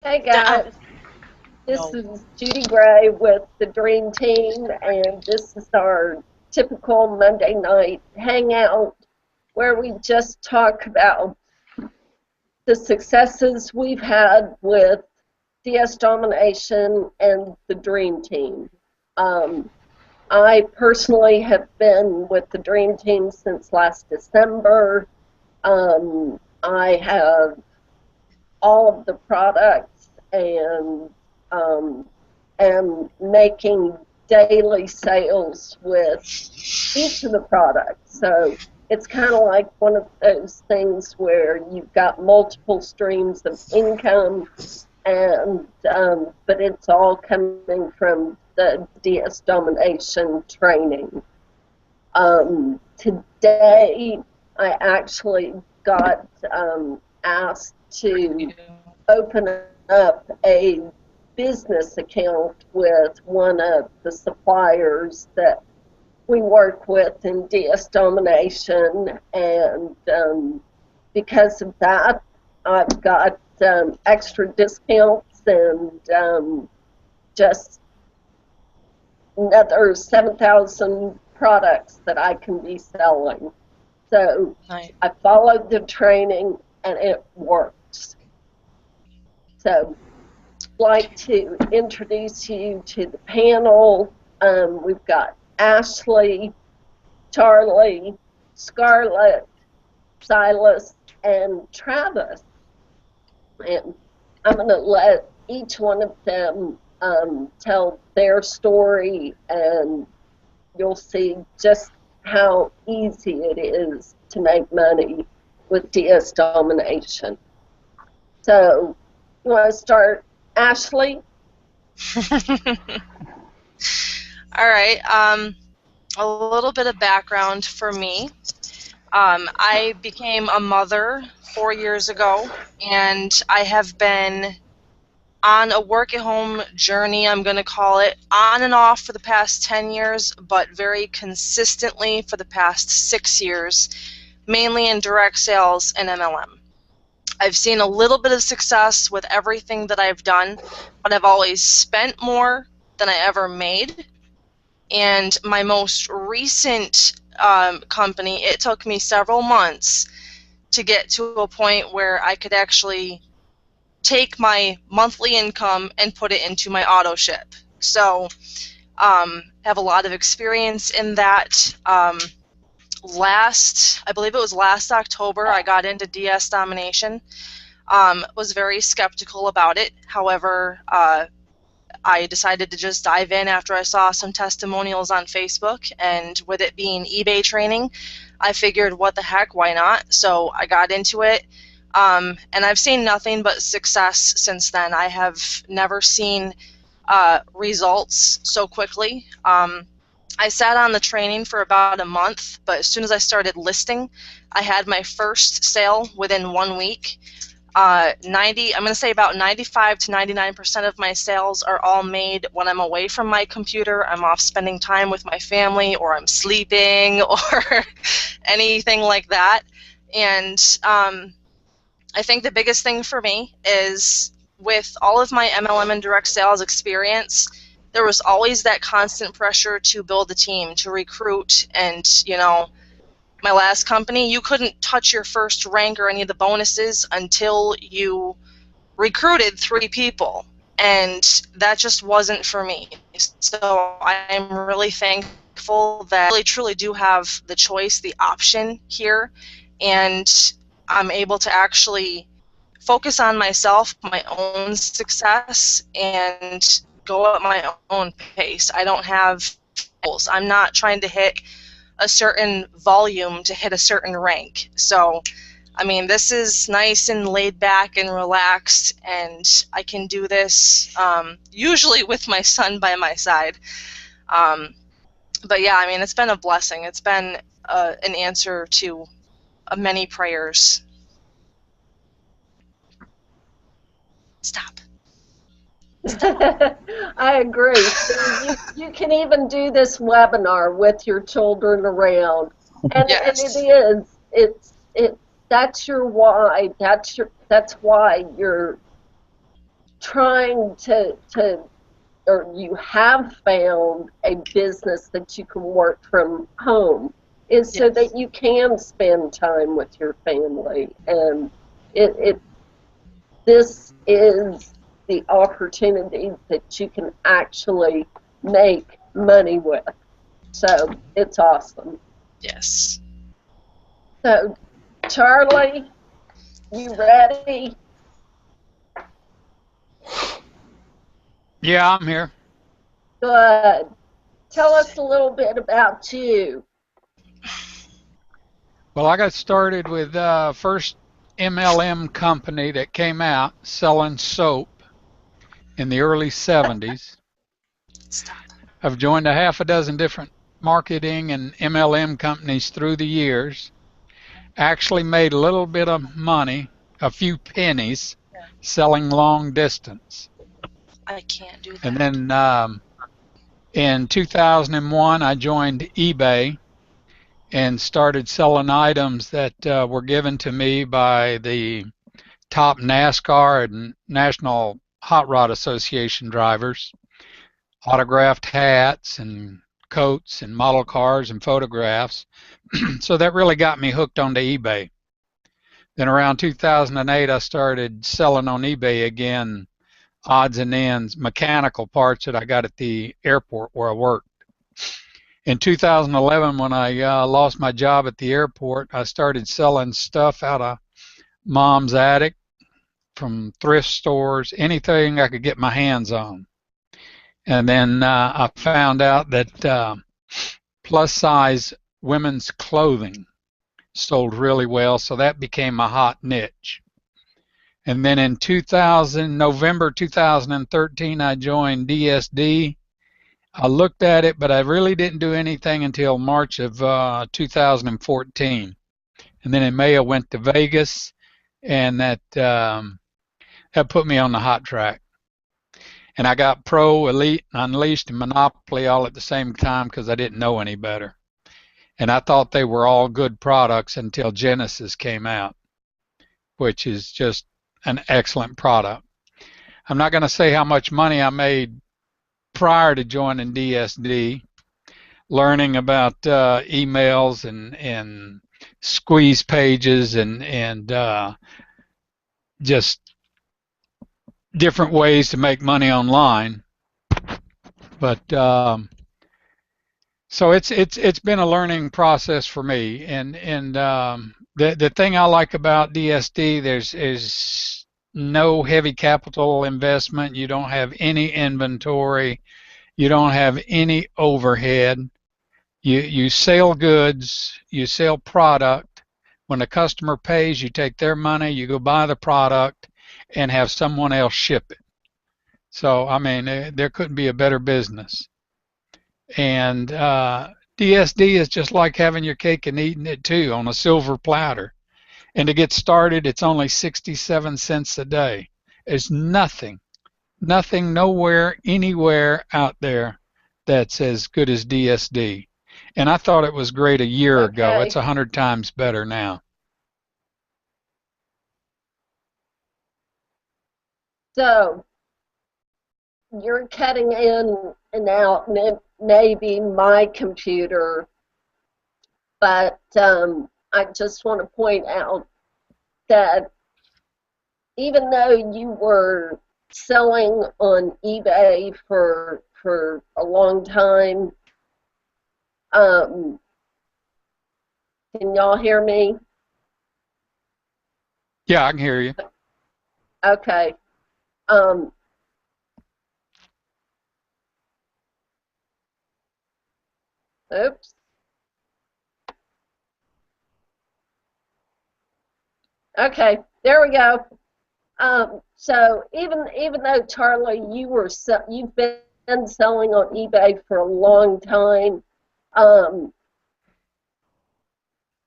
Hey guys, this is Judy Gray with the Dream Team, and this is our typical Monday night hangout where we just talk about the successes we've had with DS Domination and the Dream Team. I personally have been with the Dream Team since last December. I have all of the products and am making daily sales with each of the products. So it's kind of like one of those things where you've got multiple streams of income, and but it's all coming from the DS Domination training. Today, I actually got asked to open up a business account with one of the suppliers that we work with in DS Domination, and because of that, I've got extra discounts and just another 7,000 products that I can be selling. So Nice. I followed the training and it works. So I'd like to introduce you to the panel. We've got Ashley, Charlie, Scarlett, Silas, and Travis. And I'm going to let each one of them tell their story, and you'll see just how easy it is to make money with DS Domination. So, you want to start, Ashley? All right. A little bit of background for me. I became a mother 4 years ago, and I have been on a work-at-home journey, I'm going to call it, on and off for the past 10 years, but very consistently for the past 6 years, mainly in direct sales and MLM. I've seen a little bit of success with everything that I've done, but I've always spent more than I ever made. And my most recent company, it took me several months to get to a point where I could actually take my monthly income and put it into my auto ship. So have a lot of experience in that. I believe it was last October, I got into DS Domination. Was very skeptical about it. However, I decided to just dive in after I saw some testimonials on Facebook, and with it being eBay training, I figured, what the heck, why not? So I got into it, and I've seen nothing but success since then. I have never seen results so quickly. I sat on the training for about a month, but as soon as I started listing, I had my first sale within 1 week. I'm going to say about 95 to 99% of my sales are all made when I'm away from my computer. I'm off spending time with my family, or I'm sleeping, or anything like that. And I think the biggest thing for me is, with all of my MLM and direct sales experience, there was always that constant pressure to build a team, to recruit, and, you know, my last company, you couldn't touch your first rank or any of the bonuses until you recruited 3 people, and that just wasn't for me. So I'm really thankful that I really truly do have the choice, the option here, and I'm able to actually focus on myself, my own success, and go at my own pace. I don't have goals. I'm not trying to hit a certain volume to hit a certain rank. So, I mean, this is nice and laid back and relaxed, and I can do this usually with my son by my side. But yeah, I mean, it's been a blessing. It's been an answer to many prayers. Stop. I agree. See, you can even do this webinar with your children around, and Yes. that's your why. That's why you're trying to or you have found a business that you can work from home is so that you can spend time with your family. And this is the opportunity that you can actually make money with. So it's awesome. Yes. So, Charlie, you ready? Yeah, I'm here. Good. Tell us a little bit about you. Well, I got started with first MLM company that came out selling soap in the early 70s. Stop. I've joined a half a dozen different marketing and MLM companies through the years. Actually made a little bit of money, a few pennies, selling long distance. I can't do that. And then in 2001, I joined eBay and started selling items that were given to me by the top NASCAR and National Hot Rod Association drivers, autographed hats and coats and model cars and photographs. So that really got me hooked onto eBay. Then around 2008, I started selling on eBay again, odds and ends, mechanical parts that I got at the airport where I worked. In 2011, when I lost my job at the airport, I started selling stuff out of mom's attic, from thrift stores, anything I could get my hands on. And then I found out that plus size women's clothing sold really well, so that became a hot niche. And then in November 2013, I joined DSD. I looked at it, but I really didn't do anything until March of 2014. And then in May, I went to Vegas, and that put me on the hot track. And I got Pro, Elite, Unleashed, and Monopoly all at the same time because I didn't know any better. And I thought they were all good products until Genesis came out, which is just an excellent product. I'm not going to say how much money I made prior to joining DSD, learning about emails and squeeze pages and just different ways to make money online. But so it's been a learning process for me. And the thing I like about DSD, is no heavy capital investment. You don't have any inventory. You don't have any overhead. You sell goods, you sell product. When the customer pays, you take their money, you go buy the product, and have someone else ship it. So, I mean, there couldn't be a better business. And DSD is just like having your cake and eating it too on a silver platter. And to get started, it's only 67 cents a day. There's nothing, nowhere, anywhere out there that's as good as DSD. And I thought it was great a year ago. It's 100 times better now. So, you're cutting in and out, maybe my computer, but I just want to point out that even though you were selling on eBay for a long time, can y'all hear me? Yeah, I can hear you. Okay. Oops. Okay, there we go. So even though Charlie, you've been selling on eBay for a long time,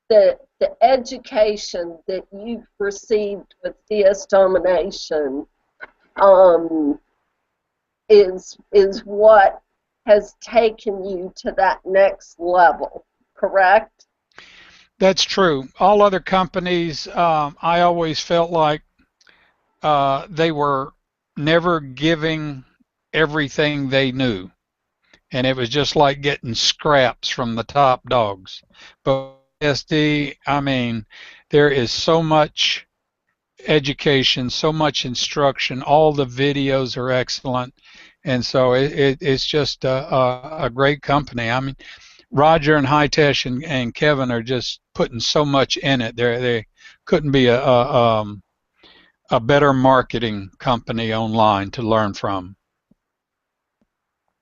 the education that you've received with Ds Domination is what has taken you to that next level, correct? That's true. All other companies, I always felt like they were never giving everything they knew. And it was just like getting scraps from the top dogs. But SD, I mean, there is so much education, so much instruction. All the videos are excellent, and so it's just a great company. I mean, Roger and Hitesh and Kevin are just putting so much in it. They couldn't be a better marketing company online to learn from.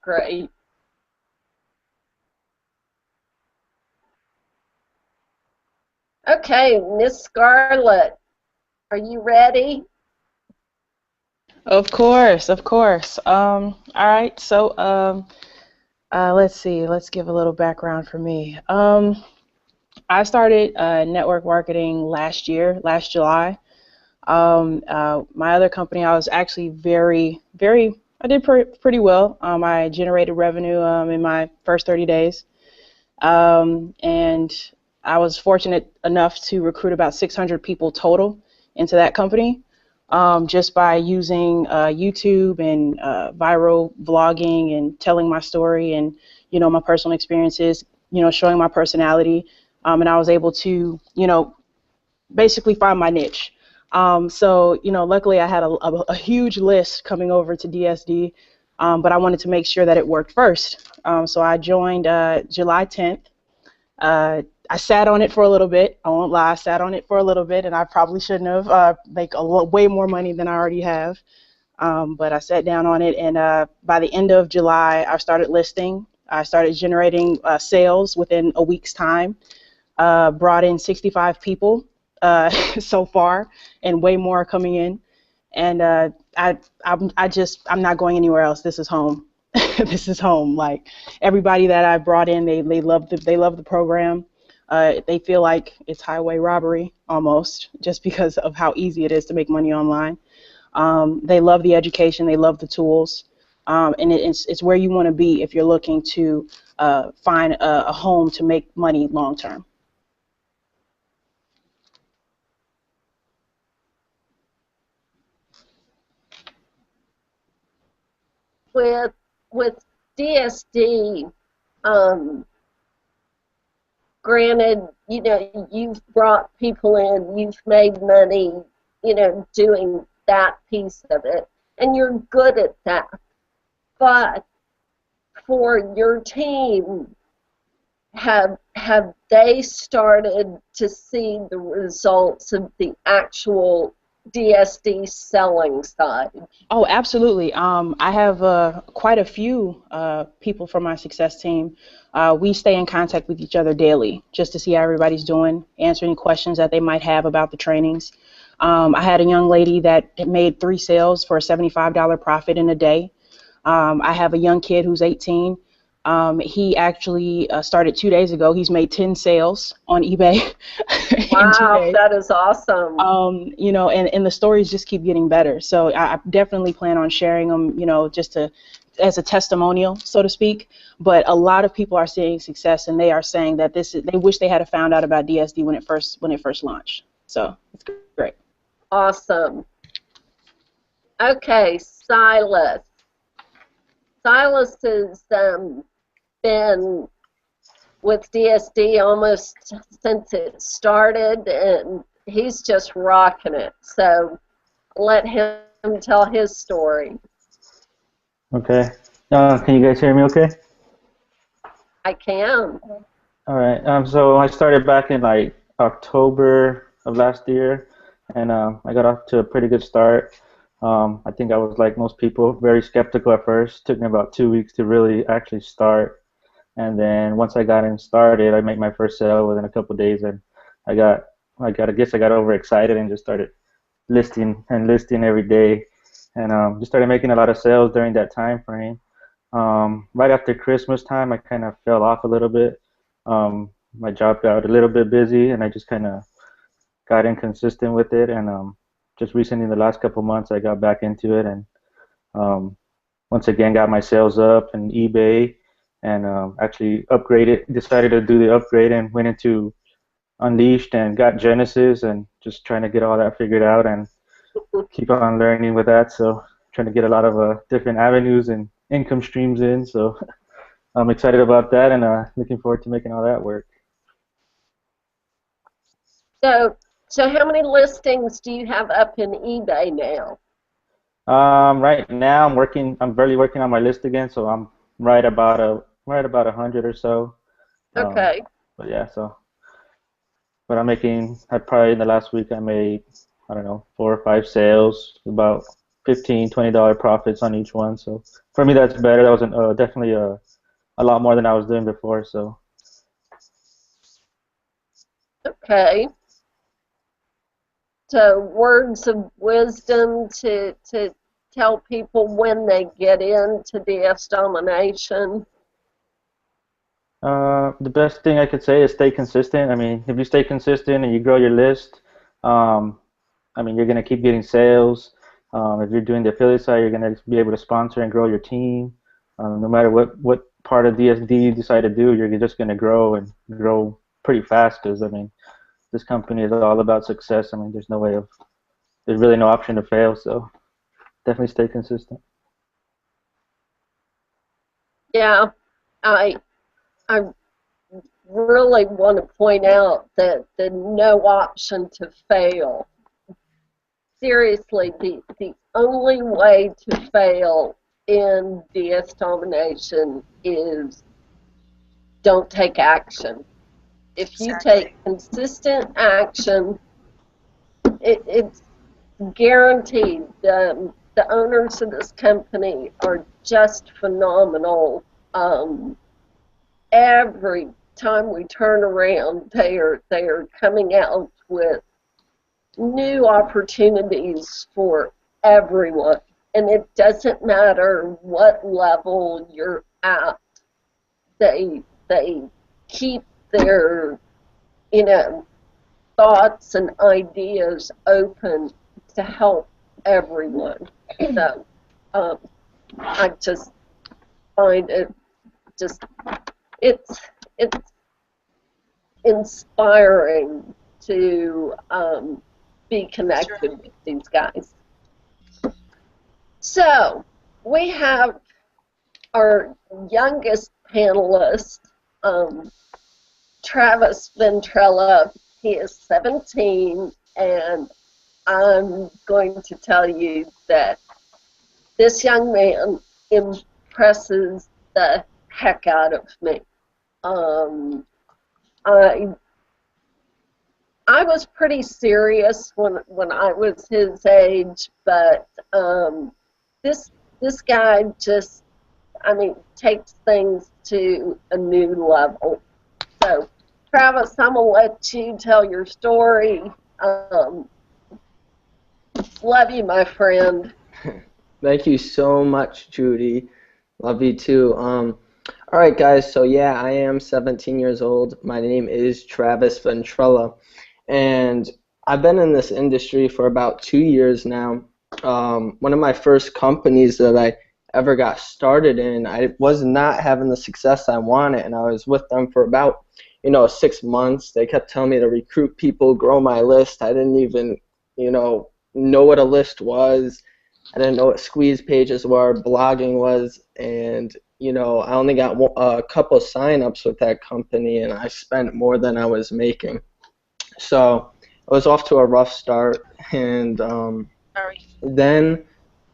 Great. Okay, Miss Scarlett, are you ready? Of course, of course. All right, so let's see. Let's give a little background for me. I started network marketing last year, last July. My other company, I was actually I did pretty well. I generated revenue in my first 30 days. And I was fortunate enough to recruit about 600 people total into that company. Just by using YouTube and viral vlogging and telling my story and, my personal experiences, showing my personality. And I was able to, basically find my niche. So, luckily I had a huge list coming over to DSD, but I wanted to make sure that it worked first. So I joined July 10th. I sat on it for a little bit. I won't lie, I sat on it for a little bit, and I probably shouldn't have. Make way more money than I already have. But I sat down on it, and by the end of July, I started listing. I started generating sales within a week's time. Brought in 65 people so far, and way more coming in. And I'm not going anywhere else. This is home. This is home. Like everybody that I brought in, they love the program. They feel like it's highway robbery almost, just because of how easy it is to make money online. They love the education. They love the tools. And it's where you want to be if you're looking to find a home to make money long term. With DSD, granted, you've brought people in, you've made money, doing that piece of it, and you're good at that. But for your team, have they started to see the results of the actual DSD selling side? Oh, absolutely. I have quite a few people from my success team. We stay in contact with each other daily just to see how everybody's doing, answer any questions that they might have about the trainings. I had a young lady that made 3 sales for a $75 profit in a day. I have a young kid who's 18. He actually started 2 days ago. He's made 10 sales on eBay. Wow, that is awesome. And the stories just keep getting better. So I definitely plan on sharing them, just as a testimonial, so to speak. But a lot of people are seeing success, and they are saying that they wish they had found out about DSD when it first launched. So it's great. Awesome. Okay, Silas. Silas has been with DSD almost since it started, and he's just rocking it. So let him tell his story. Okay. Can you guys hear me okay? I can. All right. So I started back in like October of last year, and I got off to a pretty good start. I think I was like most people, very skeptical at first. It took me about 2 weeks to really actually start. And then once I got in started, I made my first sale within a couple of days, and I guess I got overexcited and just started listing every day, and just started making a lot of sales during that time frame. Right after Christmas time, I kind of fell off a little bit. My job got a little bit busy, and I just kind of got inconsistent with it, and just recently in the last couple months, I got back into it, and once again got my sales up in eBay, and actually decided to do the upgrade, and went into Unleashed and got Genesis, and just trying to get all that figured out and keep on learning with that. So trying to get a lot of different avenues and income streams in. So I'm excited about that and looking forward to making all that work. So how many listings do you have up in eBay now? Right now I'm barely working on my list again, so I'm right about 100 or so. Okay. But yeah, but I probably in the last week I made, I don't know, 4 or 5 sales, about $15-20 profits on each one. So for me that's better. That was definitely a lot more than I was doing before. So. Okay. So words of wisdom to tell people when they get into DS Domination. The best thing I could say is stay consistent. I mean, if you stay consistent and you grow your list, I mean, you're gonna keep getting sales. If you're doing the affiliate side, you're gonna be able to sponsor and grow your team. No matter what part of DSD you decide to do, you're just gonna grow and grow pretty fast. Because I mean, this company is all about success. I mean, there's really no option to fail. So definitely stay consistent. Yeah, I really want to point out that the no option to fail. Seriously, the only way to fail in DS Domination is don't take action. If you take consistent action, it's guaranteed. The owners of this company are just phenomenal. Every time we turn around, they are coming out with new opportunities for everyone, and it doesn't matter what level you're at. They keep their thoughts and ideas open to help everyone. So I just find it's inspiring to be connected with these guys. So we have our youngest panelist, Travis Ventrella. He is 17, and I'm going to tell you that this young man impresses the heck out of me. I was pretty serious when I was his age, but this guy just, I mean, takes things to a new level. So, Travis, I'm going to let you tell your story. Love you, my friend. Thank you so much, Judy. Love you too. All right, guys. So yeah, I am 17 years old. My name is Travis Ventrella, and I've been in this industry for about 2 years now. One of my first companies that I ever got started in, I was not having the success I wanted, and I was with them for about 6 months. They kept telling me to recruit people, grow my list. I didn't even know what a list was. I didn't know what squeeze pages were, blogging was, and I only got a couple sign-ups with that company, and I spent more than I was making. So I was off to a rough start, and then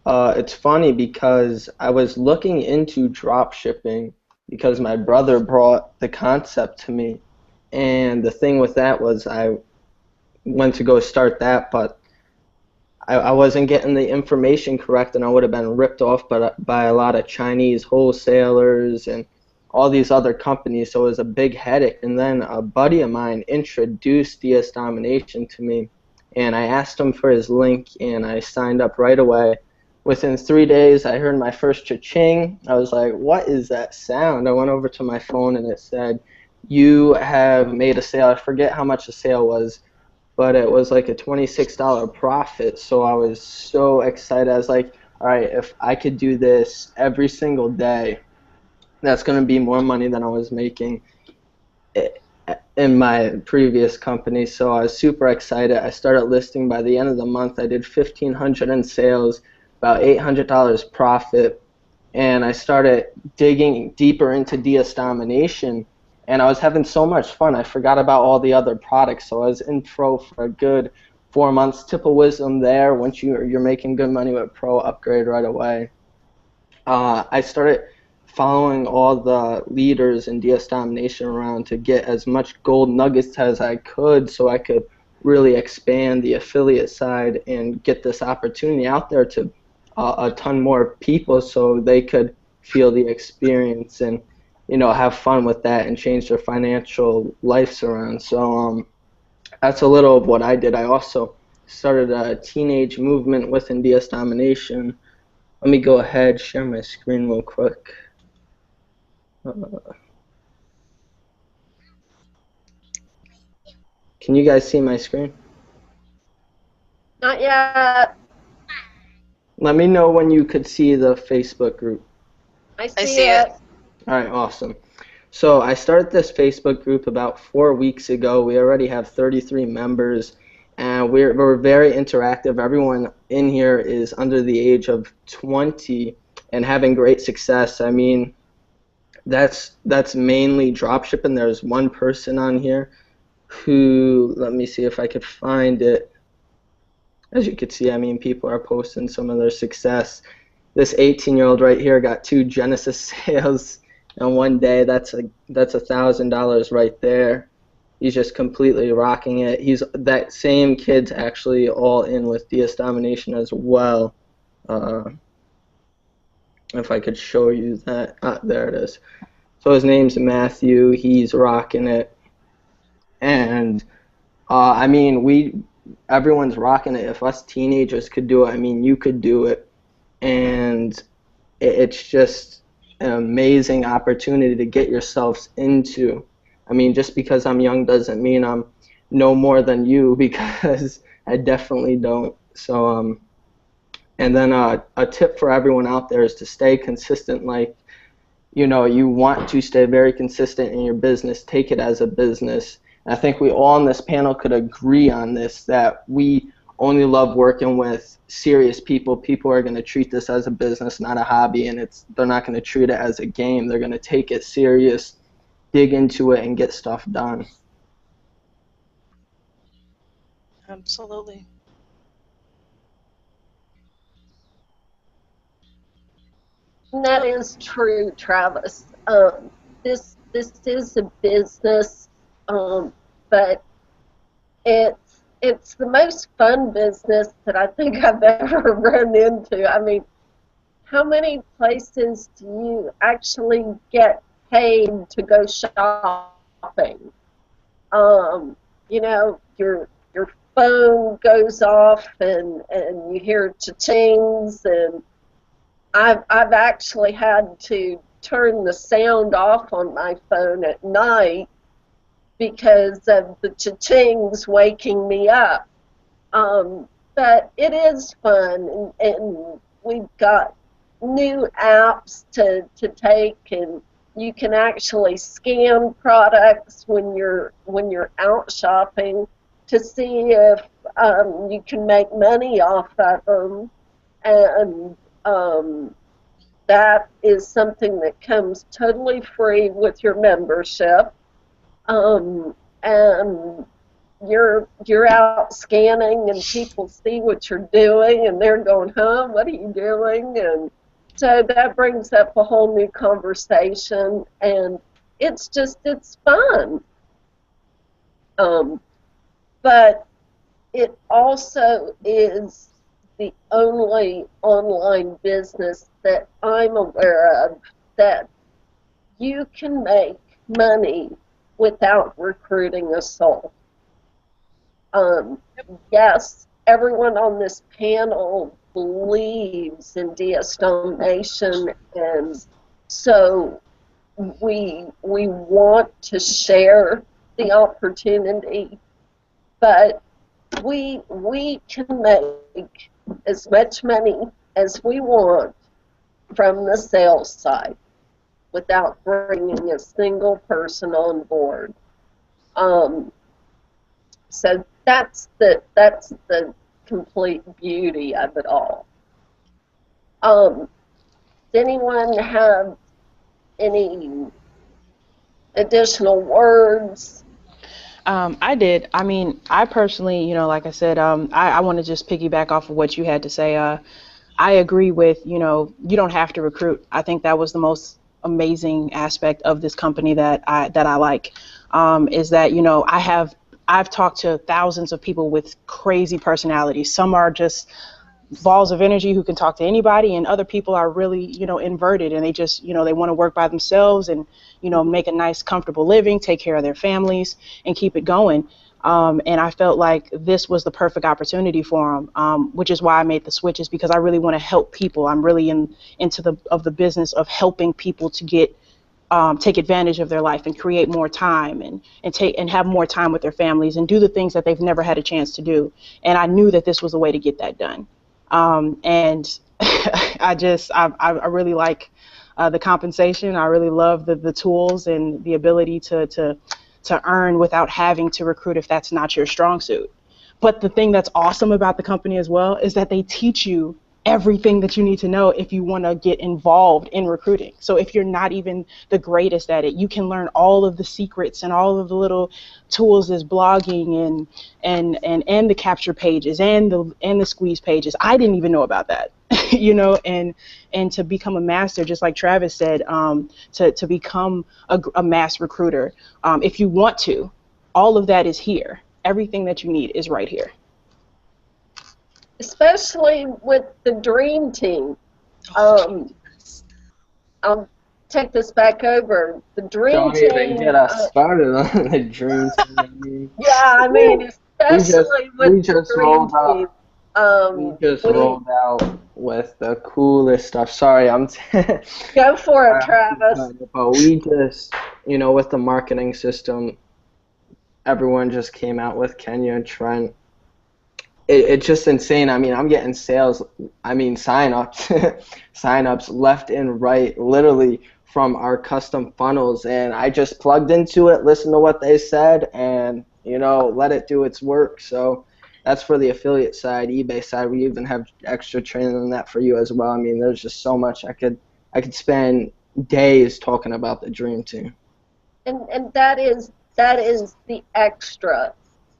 it's funny because I was looking into drop shipping because my brother brought the concept to me, and the thing with that was I went to go start that, but I wasn't getting the information correct, and I would have been ripped off by a lot of Chinese wholesalers and all these other companies, so it was a big headache. And then a buddy of mine introduced DS Domination to me, and I asked him for his link, and I signed up right away. Within 3 days, I heard my first cha-ching. I was like, what is that sound? I went over to my phone, and it said, you have made a sale. I forget how much the sale was, but it was like a $26 profit. So I was so excited. I was like, all right, if I could do this every single day, that's going to be more money than I was making in my previous company. So I was super excited. I started listing by the end of the month. I did 1,500 in sales. about $800 profit, and I started digging deeper into DS Domination, and I was having so much fun. I forgot about all the other products, so I was in Pro for a good 4 months. Tip of wisdom there: once you're making good money with Pro, upgrade right away. I started following all the leaders in DS Domination around to get as much gold nuggets as I could, so I could really expand the affiliate side and get this opportunity out there to a ton more people, so they could feel the experience and have fun with that and change their financial lives around. So that's a little of what I did. I also started a teenage movement within DS Domination. Let me go ahead, share my screen real quick. Can you guys see my screen? Not yet. Let me know when you could see the Facebook group. I see, see it. All right, awesome. So I started this Facebook group about 4 weeks ago. We already have 33 members, and we're very interactive. Everyone in here is under the age of 20 and having great success. I mean, that's mainly dropshipping. There's one person on here who, let me see if I could find it. As you can see, I mean, people are posting some of their success. This 18-year-old right here got 2 Genesis sales in one day. That's $1,000 right there. He's just completely rocking it. That same kid's actually all in with DS Domination as well. If I could show you that. There it is. So his name's Matthew. He's rocking it. And I mean, everyone's rocking it. If us teenagers could do it, I mean, you could do it. And it's just an amazing opportunity to get yourselves into. I mean, just because I'm young doesn't mean I'm no more than you, because I definitely don't. So, and then a tip for everyone out there is to stay consistent. Like, you want to stay very consistent in your business. Take it as a business. And I think we all on this panel could agree on this, that we only love working with serious people. People are going to treat this as a business, not a hobby, and they're not going to treat it as a game. They're going to take it serious, dig into it, and get stuff done. Absolutely. And that is true, Travis. This is a business, but it's the most fun business that I think I've ever run into. I mean, how many places do you actually get paid to go shopping? Your phone goes off and you hear cha-chings, and I've actually had to turn the sound off on my phone at night because of the cha-chings waking me up. But it is fun, and we've got new apps to take, and you can actually scan products when you're out shopping to see if you can make money off of them, and that is something that comes totally free with your membership. And you're out scanning, and people see what you're doing, and they're going, "Huh, what are you doing?" And so that brings up a whole new conversation, and it's fun. But it also is the only online business that I'm aware of that you can make money without recruiting a soul. Yes, everyone on this panel believes in DS Domination, and so we want to share the opportunity, but we can make as much money as we want from the sales side without bringing a single person on board. So that's the complete beauty of it all. Does anyone have any additional words? I did. I mean, I personally, like I said, I want to just piggyback off of what you had to say. I agree with, you don't have to recruit. I think that was the most amazing aspect of this company that I like, is that, I've talked to thousands of people with crazy personalities. Some are just balls of energy who can talk to anybody, and other people are really, inverted, and they just, they want to work by themselves and, make a nice comfortable living, take care of their families, and keep it going. And I felt like this was the perfect opportunity for them, which is why I made the switches, because I really want to help people. I'm really into the business of helping people to get take advantage of their life and create more time, and have more time with their families and do the things that they've never had a chance to do. And I knew that this was a way to get that done. And I really like the compensation. I really love the tools and the ability to earn without having to recruit if that's not your strong suit. But the thing that's awesome about the company as well is that they teach you everything that you need to know if you want to get involved in recruiting. So if you're not even the greatest at it, you can learn all of the secrets and all of the little tools as blogging and the capture pages and the squeeze pages. I didn't even know about that. And to become a master, just like Travis said, to become a mass recruiter, if you want to, all of that is here. Everything that you need is right here. Especially with the Dream Team. I'll take this back over. The Dream Don't Team. even get us started on the Dream Team. Yeah, I mean, especially with the Dream Team. We just rolled out with the coolest stuff. Sorry, I'm. Go for it, Travis. But we just, with the marketing system, everyone just came out with Kenya and Trent. It's just insane. I mean, I'm getting sign-ups left and right, literally from our custom funnels. And I just plugged into it, listened to what they said, and, let it do its work. So that's for the affiliate side. eBay side, we even have extra training on that for you as well. I mean, there's just so much. I could spend days talking about the Dream Team. And that is the extra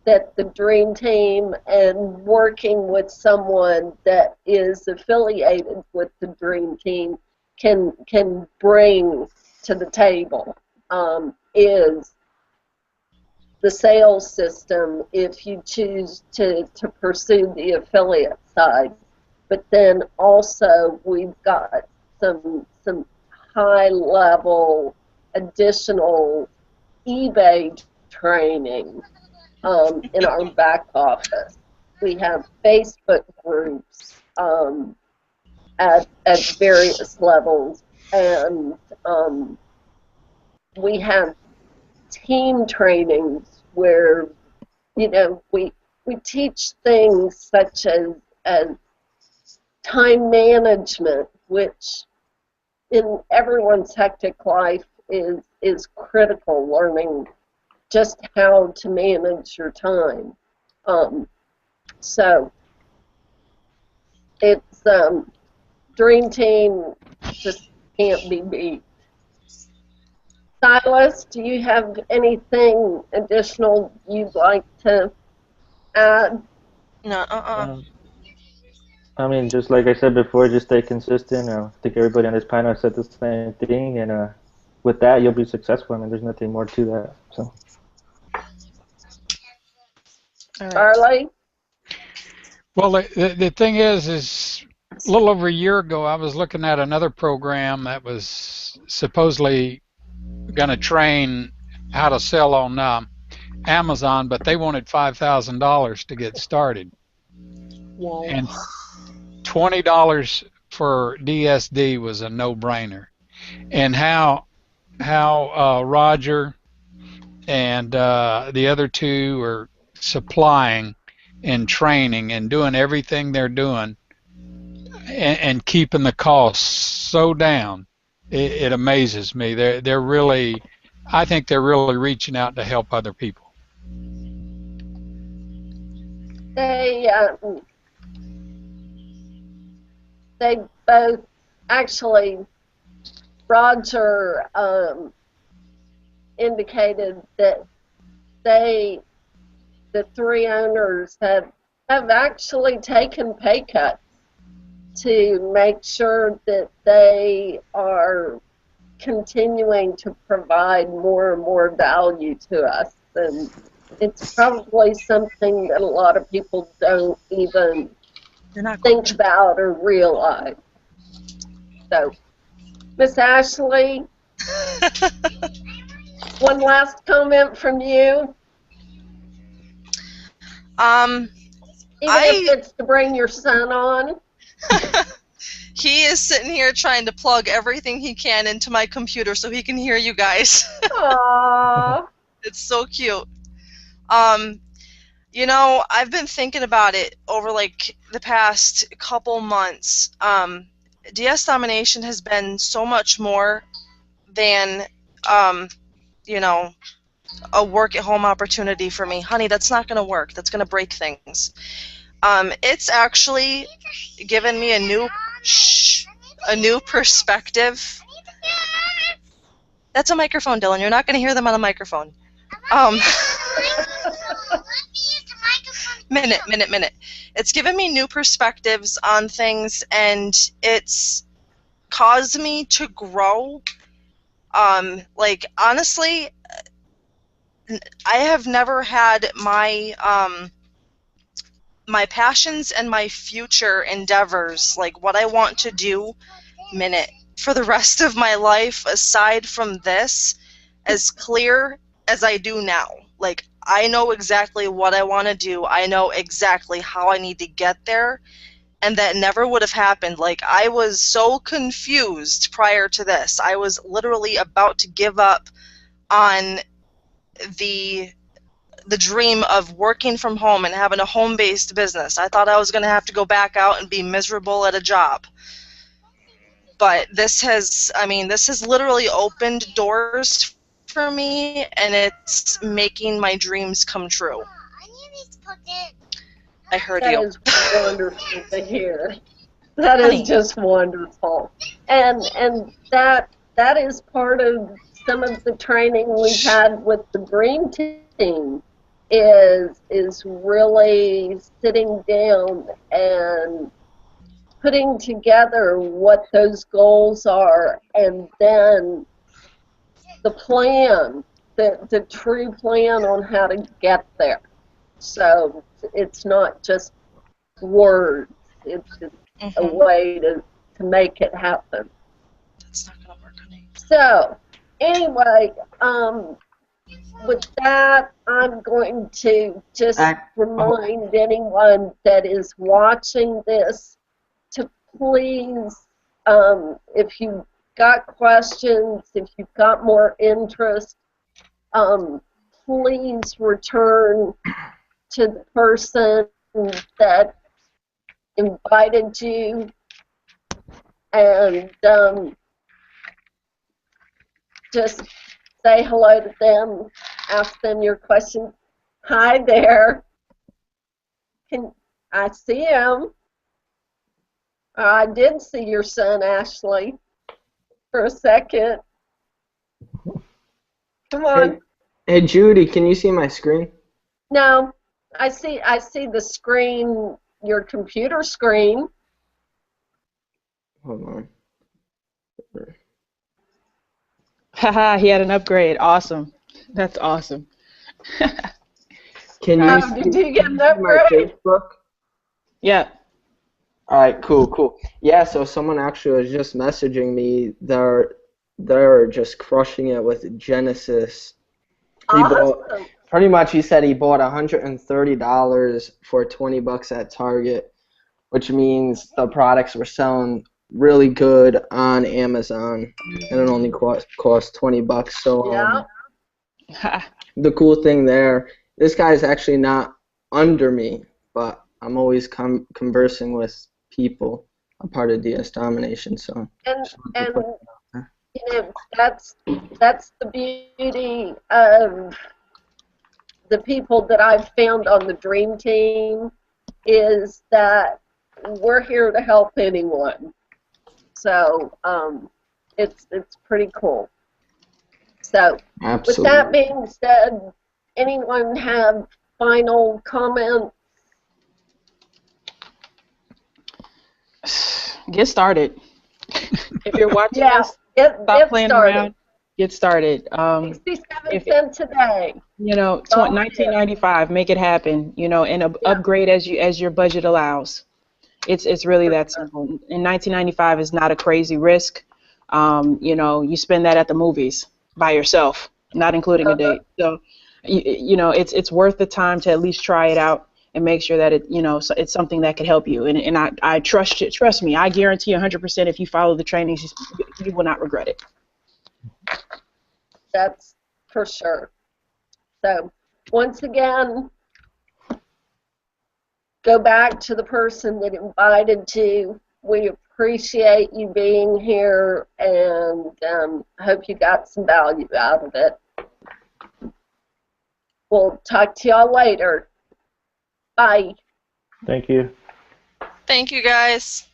that the Dream Team, and working with someone that is affiliated with the Dream Team can bring to the table, is the sales system if you choose to pursue the affiliate side. But then also we've got some high level additional eBay training in our back office. We have Facebook groups at various levels, and we have team trainings where we teach things such as time management, which in everyone's hectic life is critical, learning just how to manage your time. So it's Dream Team just can't be beat. Silas, do you have anything additional you'd like to add? No, I mean, just like I said before, just stay consistent. I think everybody on this panel said the same thing, and with that, you'll be successful. I mean, there's nothing more to that. So. Charlie? Well, the thing is a little over a year ago, I was looking at another program that was supposedly going to train how to sell on Amazon, but they wanted $5,000 to get started. Whoa. And $20 for DSD was a no-brainer. And how Roger and the other two are supplying and training and doing everything they're doing and keeping the costs so down, it amazes me. They're really, I think they're really reaching out to help other people. They both, actually, Roger indicated that the three owners have actually taken pay cuts to make sure that they are continuing to provide more and more value to us. And it's probably something that a lot of people don't even think about or realize. So, Miss Ashley, one last comment from you. Even if it's to bring your son on. He is sitting here trying to plug everything he can into my computer so he can hear you guys. Aww. It's so cute. You know, I've been thinking about it over like the past couple months. DS Domination has been so much more than, you know, a work-at-home opportunity for me. Honey, that's not going to work. That's going to break things. It's actually given me a new perspective. That's a microphone, Dylan. You're not going to hear them on a microphone. Minute. It's given me new perspectives on things, and it's caused me to grow. Like, honestly, I have never had my my passions and my future endeavors, like what I want to do, for the rest of my life, aside from this, as clear as I do now. Like, I know exactly what I want to do. I know exactly how I need to get there, and that never would have happened. Like, I was so confused prior to this. I was literally about to give up on the dream of working from home and having a home-based business. I thought I was going to have to go back out and be miserable at a job. But this has literally opened doors for me, and it's making my dreams come true. I heard you. That is wonderful to hear. That is just wonderful. And that is part of some of the training we've had with the Dream Team, is really sitting down and putting together what those goals are, and then the plan, the true plan on how to get there. So it's not just words, it's a way to make it happen. That's not going to work, honey. So, anyway, with that, I'm going to just remind anyone that is watching this to please, if you've got questions, if you've got more interest, please return to the person that invited you, and just say hello to them, ask them your questions. Hi there. Can I see him? I did see your son, Ashley, for a second. Come on. Hey Judy, can you see my screen? No, I see the screen, your computer screen. Hold on. Haha, he had an upgrade. Awesome. That's awesome. Can you did you get an see my upgrade? Facebook? Yeah. All right, cool. Yeah, so someone actually was just messaging me. They're just crushing it with Genesis. Awesome. Pretty much, he said he bought $130 for $20 at Target, which means the products were selling really good on Amazon, and it only cost $20. So Yeah. The cool thing there, this guy's actually not under me, but I'm always conversing with people. I'm part of DS Domination, so. And you know, that's the beauty of the people that I've found on the Dream Team, is that we're here to help anyone. So it's pretty cool. So with that being said, anyone have final comments? Get started. If you're watching Yeah, us, get playing started. around. Get started. 67 cents today. You know, Oh, 1995, make it happen. You know, and upgrade as your budget allows. It's really that simple. And 1995 is not a crazy risk. You know, you spend that at the movies by yourself, not including a date. So, you know, it's worth the time to at least try it out and make sure that it's something that could help you. And I trust you. Trust me. I guarantee 100% if you follow the trainings, you will not regret it. That's for sure. So once again, go back to the person that invited you. We appreciate you being here and hope you got some value out of it. We'll talk to y'all later. Bye. Thank you. Thank you, guys.